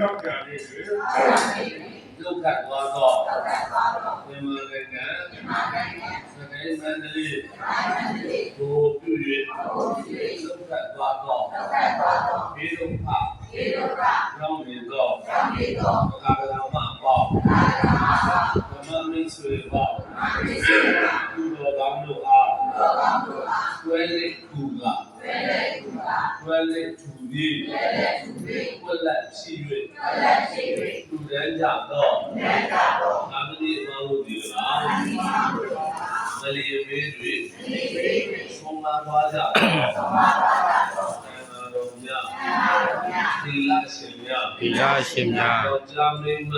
လုတ်ခတ်သွားသောမြန်မာနိုင်ငံစကိုင်းမန္တလေးကိုပြု၍လုတ်ခတ်သွားသောဘေးဒုက္ခရောင်းနေသောကာကလာမပေါင်းဓမ္မမိတ်ဆွေပေါင်းသူတော်ကောင်းတို့အားတွဲလက်ကူကတွဲလက်ထူပြီးဝက်လက်ရှိ၍လူတန်းကြသောသာမဏေအမောင်းတို့ဒီလားမလီမေးတွေဆုံးမသွားကြသောသီလရှင်များယောက်ျားမိန်းမ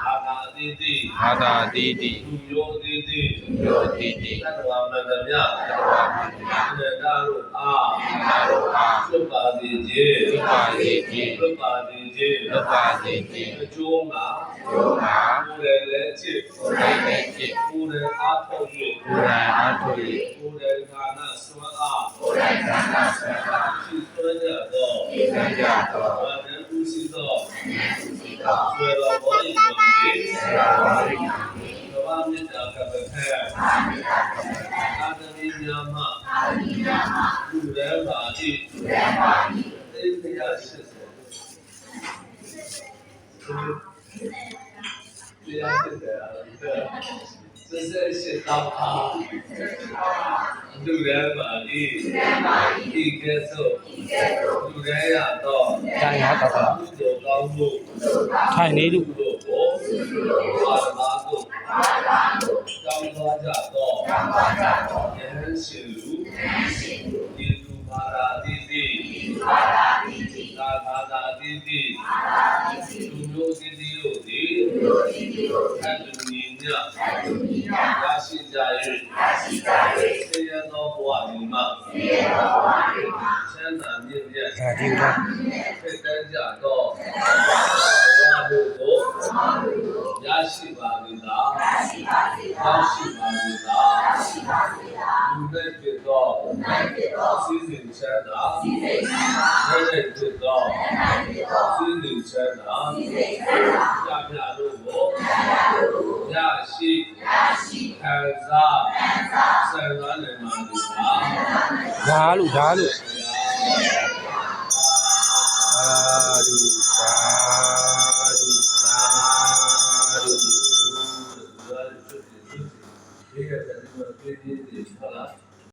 အာသာအသီးသီးသူမျိုးအသီးသီးသတ္တဝါမှန်သမျှသေတာတို့အားလွတ်ပါစေခြင်းအကျိုးမှာကိုယ်လည်းချစ်ကိုယ်လည်းအားထုတ်၍ကိုယ်လည်းဌာနစွမ်းအားရှိစွမ်းကြသောဘာနံဥရှိသောဆွေတော်ဘောရိတော်မြေဘာမေတ္တာကပ္ပခေအာသမိညာမလူရဲပါတိသေယရှိစေစေတောင်းအားလူရဲပါတိဒီကဲ့သို့လူရဲရတော့လူကောင်းမှုထိုင်နေလူတို့ကိုဘာသာတို့ကြောင်းသွားကြတော့ယဟန်ရှင်လူဒီလူဘာသာတိတိသာသာတိတိလူမျိုးတိတိတို့သည်အတူညီညရရှိကြ၍ဆေးရသောဘဝဒီမှာချမ်းသာမြင့်မြတ်ဖြစ်တတ်ကြသောဘဝတို့ကိုရရှိပါလေသာလူနဲ့ဖြစ်သောစီစဉ်ချမ်းသာနဲ့ဖြစ်သောစီစဉ်ချမ်းသာကြပြတို့ကိုရရှိခံစားဆံရနိုင်ပါလေသာဓာလူသာဓု